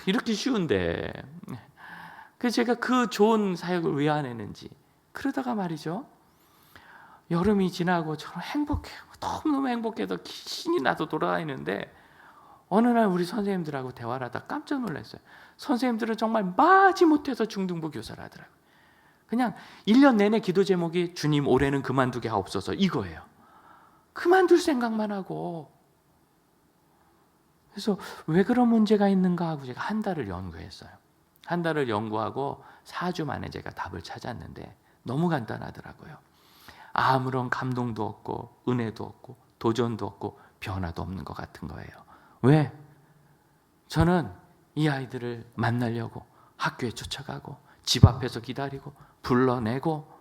Speaker 1: 이렇게 쉬운데, 그래서 제가 그 좋은 사역을 왜 안 했는지. 그러다가 말이죠, 여름이 지나고 저는 행복해요. 너무너무 행복해서 신이 나서 돌아다니는데 어느 날 우리 선생님들하고 대화를 하다 깜짝 놀랐어요. 선생님들은 정말 마지못해서 중등부 교사를 하더라고요. 그냥 1년 내내 기도 제목이 주님 올해는 그만두게 하옵소서 이거예요. 그만둘 생각만 하고. 그래서 왜 그런 문제가 있는가 하고 제가 한 달을 연구했어요. 한 달을 연구하고 4주 만에 제가 답을 찾았는데 너무 간단하더라고요. 아무런 감동도 없고 은혜도 없고 도전도 없고 변화도 없는 것 같은 거예요. 왜? 저는 이 아이들을 만나려고 학교에 쫓아가고 집 앞에서 기다리고 불러내고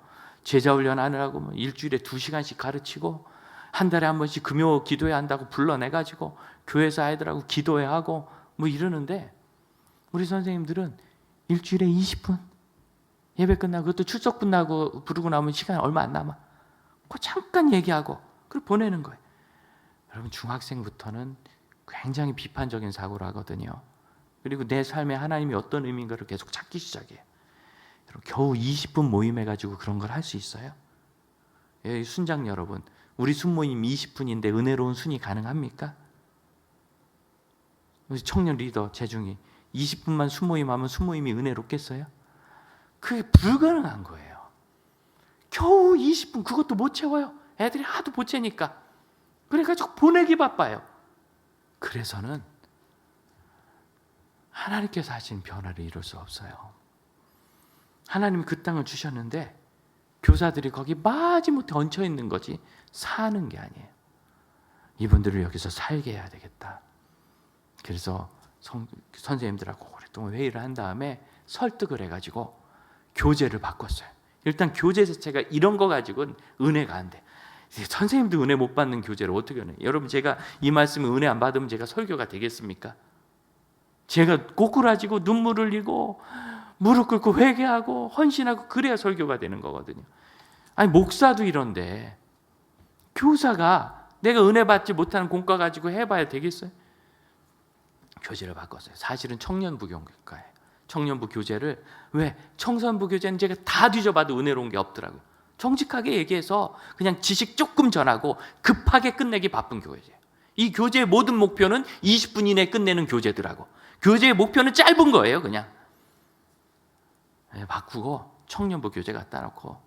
Speaker 1: 제자훈련 하느라고 일주일에 2시간씩 가르치고 한 달에 한 번씩 금요 기도회 한다고 불러내가지고 교회에서 아이들하고 기도회 하고 뭐 이러는데, 우리 선생님들은 일주일에 20분 예배 끝나고, 그것도 출석 끝나고 부르고 나면 시간이 얼마 안 남아. 그 잠깐 얘기하고 그걸 보내는 거예요. 여러분, 중학생부터는 굉장히 비판적인 사고를 하거든요. 그리고 내 삶에 하나님이 어떤 의미인가를 계속 찾기 시작해요. 여러분, 겨우 20분 모임해가지고 그런 걸 할 수 있어요? 예, 순장 여러분, 우리 순모임 20분인데 은혜로운 순이 가능합니까? 우리 청년 리더 재중이 20분만 순모임하면 순모임이 은혜롭겠어요? 그게 불가능한 거예요. 겨우 20분, 그것도 못 채워요. 애들이 하도 못 채니까. 그래가지고 보내기 바빠요. 그래서는 하나님께서 하신 변화를 이룰 수 없어요. 하나님이 그 땅을 주셨는데 교사들이 거기 마지못해 얹혀 있는 거지 사는 게 아니에요. 이분들을 여기서 살게 해야 되겠다. 그래서 선생님들하고 오랫동안 회의를 한 다음에 설득을 해가지고 교재를 바꿨어요. 일단 교재 자체가 이런 거 가지고는 은혜가 안 돼. 선생님도 은혜 못 받는 교재를 어떻게 하냐. 여러분, 제가 이 말씀을 은혜 안 받으면 제가 설교가 되겠습니까? 제가 꼬꾸라지고 눈물을 흘리고 무릎 꿇고 회개하고 헌신하고 그래야 설교가 되는 거거든요. 아니, 목사도 이런데 교사가 내가 은혜 받지 못하는 공과 가지고 해봐야 되겠어요? 교재를 바꿨어요. 사실은 청년부 교과예요. 청년부 교재를, 왜? 청소년부 교재는 제가 다 뒤져봐도 은혜로운 게 없더라고요. 정직하게 얘기해서 그냥 지식 조금 전하고 급하게 끝내기 바쁜 교재예요. 이 교재의 모든 목표는 20분 이내에 끝내는 교재더라고. 교재의 목표는 짧은 거예요, 그냥. 바꾸고 청년부 교재 갖다 놓고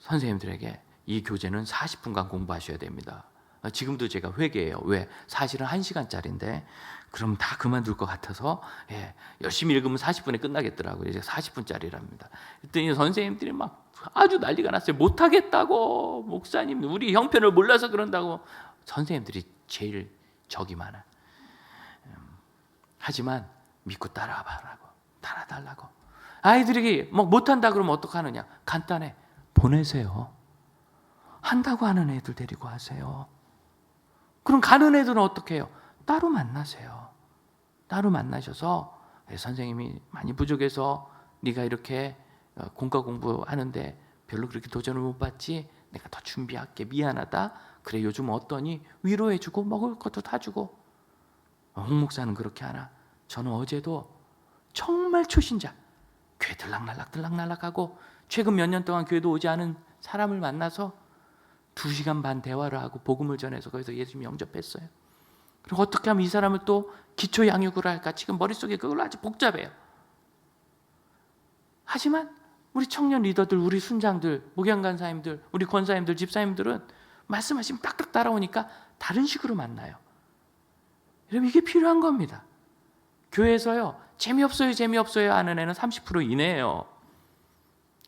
Speaker 1: 선생님들에게 이 교재는 40분간 공부하셔야 됩니다. 지금도 제가 회개해요. 왜? 사실은 1시간짜리인데 그럼 다 그만둘 것 같아서, 예, 열심히 읽으면 40분에 끝나겠더라고요. 이제 40분짜리랍니다. 그랬더니 선생님들이 막 아주 난리가 났어요. 못하겠다고, 목사님 우리 형편을 몰라서 그런다고. 선생님들이 제일 적이 많아요. 하지만 믿고 따라와봐라고, 따라달라고. 아이들이 막 못한다 그러면 어떡하느냐? 간단해. 보내세요. 한다고 하는 애들 데리고 하세요. 그럼 가는 애들은 어떻게 해요? 따로 만나세요. 따로 만나셔서, 선생님이 많이 부족해서 네가 이렇게 공과 공부하는데 별로 그렇게 도전을 못 받지? 내가 더 준비할게. 미안하다. 그래, 요즘 어떠니? 위로해주고 먹을 것도 다 주고. 홍 목사는 그렇게 하나? 저는 어제도 정말 초신자, 교회 들락날락하고 최근 몇 년 동안 교회도 오지 않은 사람을 만나서 2시간 반 대화를 하고 복음을 전해서 거기서 예수님 영접했어요. 그리고 어떻게 하면 이 사람을 또 기초 양육을 할까? 지금 머릿속에 그걸로 아주 복잡해요. 하지만 우리 청년 리더들, 우리 순장들, 목양간사님들, 우리 권사님들, 집사님들은 말씀하시면 딱딱 따라오니까 다른 식으로 만나요. 여러분, 이게 필요한 겁니다. 교회에서요, 재미없어요 하는 애는 30% 이내예요.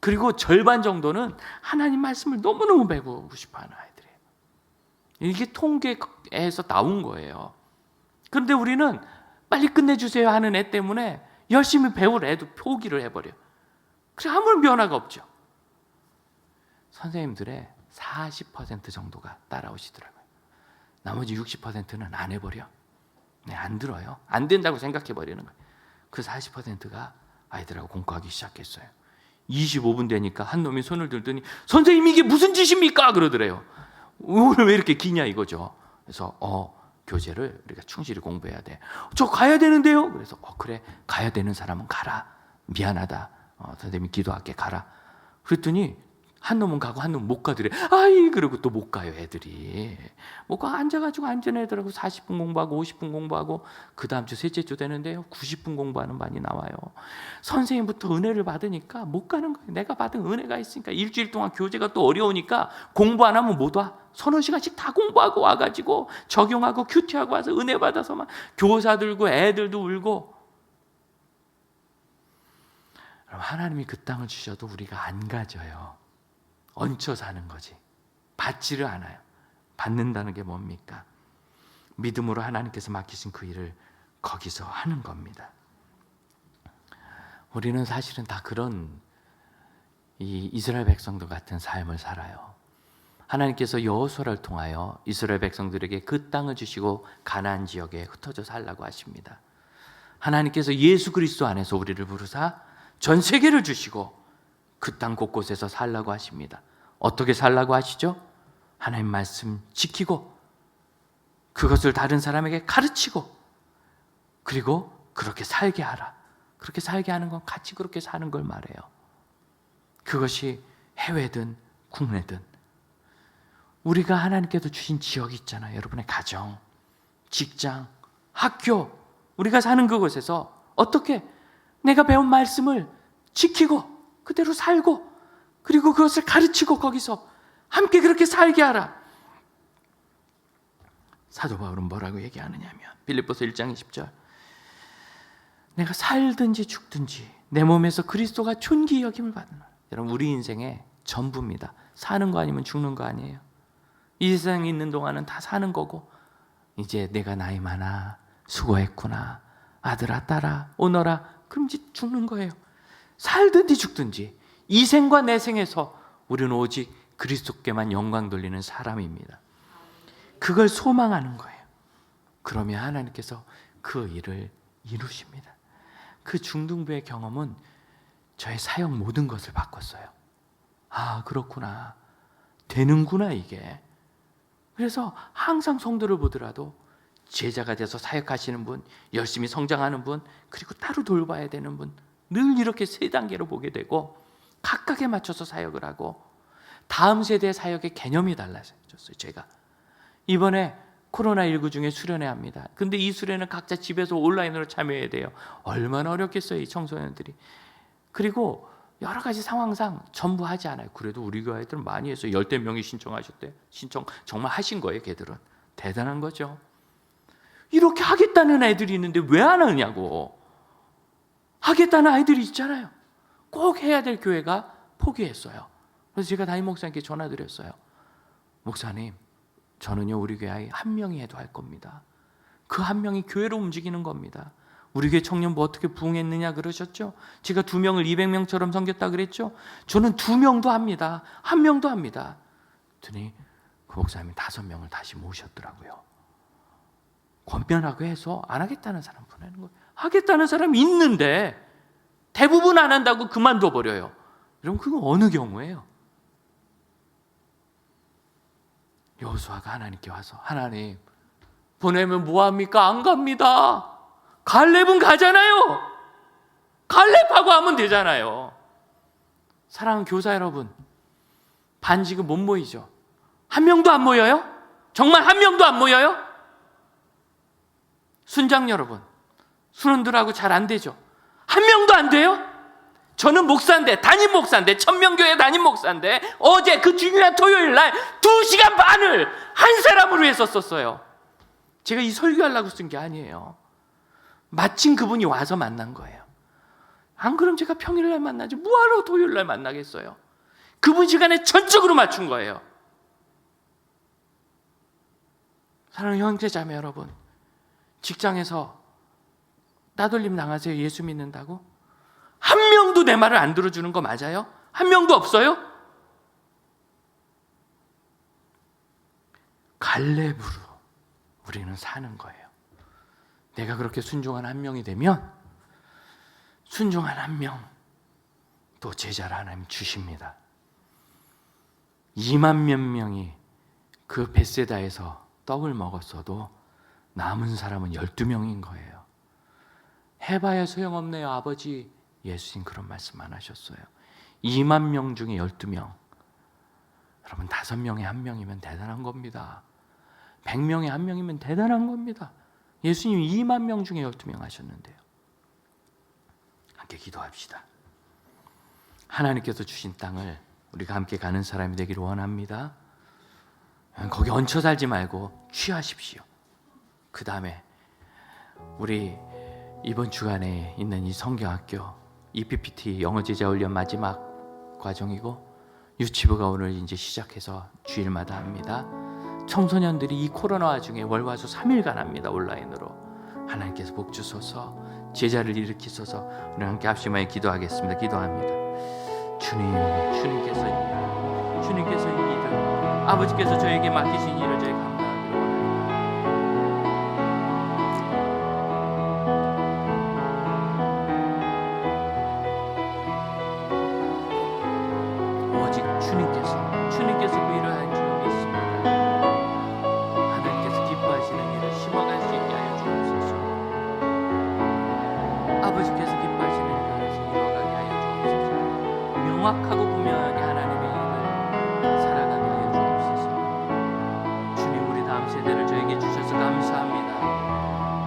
Speaker 1: 그리고 절반 정도는 하나님 말씀을 너무너무 배우고 싶어하는 아이들이에요. 이게 통계에서 나온 거예요. 그런데 우리는 빨리 끝내주세요 하는 애 때문에 열심히 배울 애도 포기를 해버려요. 그래서 아무 변화가 없죠. 선생님들의 40% 정도가 따라오시더라고요. 나머지 60%는 안 해버려. 안 들어요. 안 된다고 생각해버리는 거예요. 그 40%가 아이들하고 공부하기 시작했어요. 25분 되니까 한 놈이 손을 들더니 선생님 이게 무슨 짓입니까? 그러더래요. 오늘 왜 이렇게 기냐 이거죠. 그래서 교재를 우리가 충실히 공부해야 돼. 저 가야 되는데요. 그래서 그래, 가야 되는 사람은 가라. 미안하다. 선생님이 기도할게, 가라. 그랬더니 한 놈은 가고 한 놈은 못 가더래. 아이, 그러고 또 못 가요, 애들이. 못 가, 앉아가지고 앉은 애들하고 40분 공부하고 50분 공부하고 그 다음 주 셋째 주 되는데요, 90분 공부하는 반이 나와요. 선생님부터 은혜를 받으니까 못 가는 거예요. 내가 받은 은혜가 있으니까. 일주일 동안 교재가 또 어려우니까 공부 안 하면 못 와. 서너 시간씩 다 공부하고 와가지고 적용하고 큐티하고 와서 은혜 받아서 막 교사 들고 애들도 울고. 하나님이 그 땅을 주셔도 우리가 안 가져요. 얹혀 사는 거지. 받지를 않아요. 받는다는 게 뭡니까? 믿음으로 하나님께서 맡기신 그 일을 거기서 하는 겁니다. 우리는 사실은 다 그런 이 이스라엘 백성들 같은 삶을 살아요. 하나님께서 여호수아를 통하여 이스라엘 백성들에게 그 땅을 주시고 가나안 지역에 흩어져 살라고 하십니다. 하나님께서 예수 그리스도 안에서 우리를 부르사 전 세계를 주시고 그 땅 곳곳에서 살라고 하십니다. 어떻게 살라고 하시죠? 하나님 말씀 지키고 그것을 다른 사람에게 가르치고 그리고 그렇게 살게 하라. 그렇게 살게 하는 건 같이 그렇게 사는 걸 말해요. 그것이 해외든 국내든 우리가 하나님께서 주신 지역이 있잖아요. 여러분의 가정, 직장, 학교, 우리가 사는 그곳에서 어떻게 내가 배운 말씀을 지키고 그대로 살고 그리고 그것을 가르치고 거기서 함께 그렇게 살게 하라. 사도 바울은 뭐라고 얘기하느냐면 빌립보서 1장 20절, 내가 살든지 죽든지 내 몸에서 그리스도가 존귀 여김을 받는. 여러분, 우리 인생의 전부입니다. 사는 거 아니면 죽는 거 아니에요. 이 세상에 있는 동안은 다 사는 거고 이제 내가 나이 많아, 수고했구나, 아들아 딸아 오너라, 그럼 이제 죽는 거예요. 살든지 죽든지 이 생과 내 생에서 우리는 오직 그리스도께만 영광 돌리는 사람입니다. 그걸 소망하는 거예요. 그러면 하나님께서 그 일을 이루십니다. 그 중등부의 경험은 저의 사역 모든 것을 바꿨어요. 아, 그렇구나, 되는구나 이게. 그래서 항상 성도를 보더라도 제자가 돼서 사역하시는 분, 열심히 성장하는 분, 그리고 따로 돌봐야 되는 분, 늘 이렇게 세 단계로 보게 되고 각각에 맞춰서 사역을 하고 다음 세대의 사역의 개념이 달라졌어요. 제가 이번에 코로나19 중에 수련회 합니다. 근데 이 수련회는 각자 집에서 온라인으로 참여해야 돼요. 얼마나 어렵겠어요, 이 청소년들이. 그리고 여러 가지 상황상 전부 하지 않아요. 그래도 우리 교회 아이들은 많이 했어요. 10대 명이 신청하셨대요. 신청 정말 하신 거예요. 걔들은 대단한 거죠. 이렇게 하겠다는 애들이 있는데 왜 안 하냐고. 하겠다는 아이들이 있잖아요. 꼭 해야 될 교회가 포기했어요. 그래서 제가 담임 목사님께 전화드렸어요. 목사님, 저는요 우리 교회 아이 한 명이 해도 할 겁니다. 그 한 명이 교회로 움직이는 겁니다. 우리 교회 청년부 어떻게 부흥했느냐 그러셨죠? 제가 2명을 200명처럼 섬겼다 그랬죠? 저는 2명도 합니다. 1명도 합니다. 그랬더니 그 목사님이 5명을 다시 모셨더라고요. 권면하고 해서 안 하겠다는 사람 보내는 거예요. 하겠다는 사람이 있는데 대부분 안 한다고 그만둬 버려요. 여러분, 그건 어느 경우예요? 여호수아가 하나님께 와서 하나님 보내면 뭐합니까? 안 갑니다. 갈렙은 가잖아요. 갈렙하고 하면 되잖아요. 사랑하는 교사 여러분, 반 지금 못 모이죠? 한 명도 안 모여요? 정말 한 명도 안 모여요? 순장 여러분, 순원들하고 잘 안 되죠? 한 명도 안 돼요? 저는 목사인데, 담임 목사인데, 천명교회 담임 목사인데 어제 그 중요한 토요일 날 2시간 반을 한 사람을 위해서 썼어요. 제가 이 설교하려고 쓴 게 아니에요. 마침 그분이 와서 만난 거예요. 안 그럼 제가 평일날 만나지 뭐하러 토요일날 만나겠어요? 그분 시간에 전적으로 맞춘 거예요. 사랑하는 형제 자매 여러분, 직장에서 따돌림 당하세요? 예수 믿는다고? 한 명도 내 말을 안 들어주는 거 맞아요? 한 명도 없어요? 갈렙으로 우리는 사는 거예요. 내가 그렇게 순종한 한 명이 되면 순종한 한 명 또 제자를 하나님 주십니다. 2만 몇 명이 그 벳세다에서 떡을 먹었어도 남은 사람은 12명인 거예요. 해봐야 소용없네요 아버지. 예수님 그런 말씀 안 하셨어요. 2만 명 중에 12명. 여러분 5명에 1명이면 대단한 겁니다. 100명에 1명이면 대단한 겁니다. 예수님 2만 명 중에 12명 하셨는데요. 함께 기도합시다. 하나님께서 주신 땅을 우리가 함께 가는 사람이 되기를 원합니다. 거기 얹혀 살지 말고 취하십시오. 그 다음에 우리 이번 주간에 있는 이 성경학교 EPPT 영어제자훈련 마지막 과정이고 유치부가 오늘 이제 시작해서 주일마다 합니다. 청소년들이 이 코로나 와중에 월화수 3일간 합니다. 온라인으로. 하나님께서 복 주소서, 제자를 일으키소서. 우리 함께 합심하여 기도하겠습니다. 기도합니다. 주님께서 이 일을, 아버지께서 저에게 맡기신 일을 저희 감당하기를 원합니다. 오직 주님께서 그 일을 할 줄 믿습니다. 하나님께서 기뻐하시는 일을 심어갈 수 있게 하여 주옵소서. 아버지께서 기뻐하시는 일을 이뤄가게 하여 주옵소서. 명확하고 분명하게 하나님의 일을 살아가게 하여 주옵소서. 주님, 우리 다음 세대를 저에게 주셔서 감사합니다.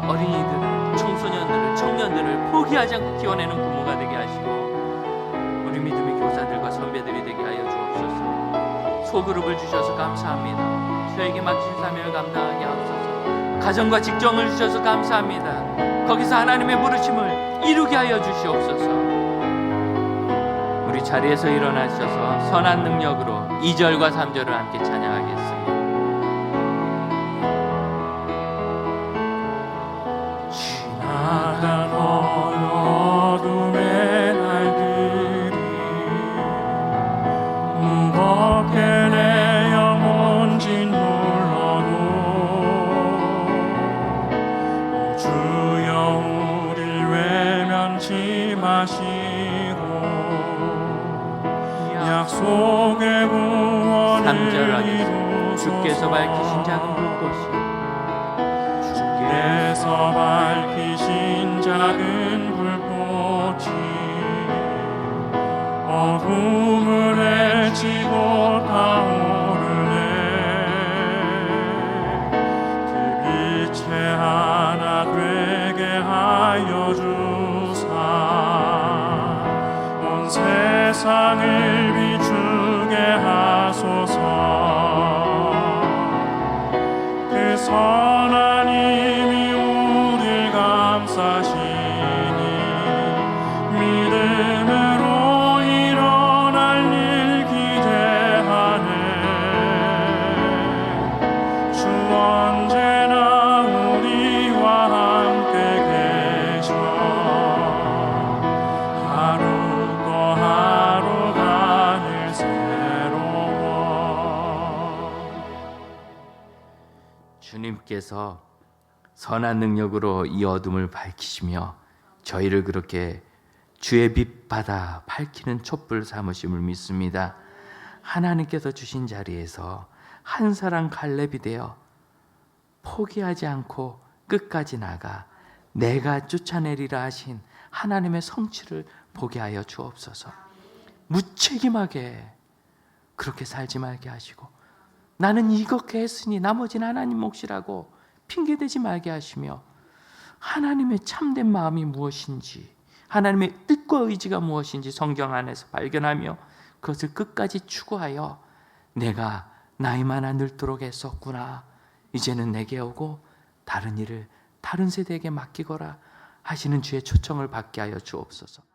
Speaker 1: 어린이들을, 청소년들을, 청년들을 포기하지 않고 키워내는 부모가 되게 하시고 우리 믿음의 교사들과 선배들이 되게 하여 주옵소서. 소그룹을 주셔서 감사합니다. 저에게 맡기신 사명을 감당하게 하옵소서. 가정과 직장을 주셔서 감사합니다. 거기서 하나님의 부르심을 이루게 하여 주시옵소서. 우리 자리에서 일어나셔서 선한 능력으로 2절과 3절을 함께 찬양하겠습니다.
Speaker 2: 지나간 어둠의 날들이 무겁게 내 영혼 짓눌러도 주여 우릴 외면치 마시고 약속의 구원을
Speaker 1: 3절 하겠습니다. 주께서 밝히신 작은 불꽃이
Speaker 2: 주께서 밝히신 작은 불꽃이 어둠을 헤치고 타오르네. 그 빛에 하나 되게 하여 주사 온 세상을 비추게 하소서. 그 선한 힘이 우릴 감싸시니 믿음으로 일어날 일 기대하네. 주 언제나 우리와 함께 계셔 하루 또 하루가 늘 새로워.
Speaker 1: 주님께서 선한 능력으로 이 어둠을 밝히시며 저희를 그렇게 주의 빛 받아 밝히는 촛불 삼으심을 믿습니다. 하나님께서 주신 자리에서 한 사람 갈렙이 되어 포기하지 않고 끝까지 나가 내가 쫓아내리라 하신 하나님의 성취를 보게 하여 주옵소서. 무책임하게 그렇게 살지 말게 하시고, 나는 이렇게 했으니 나머지는 하나님 몫이라고 핑계대지 말게 하시며, 하나님의 참된 마음이 무엇인지, 하나님의 뜻과 의지가 무엇인지 성경 안에서 발견하며 그것을 끝까지 추구하여 내가 나이 많아 늙도록 했었구나, 이제는 내게 오고 다른 일을 다른 세대에게 맡기거라 하시는 주의 초청을 받게 하여 주옵소서.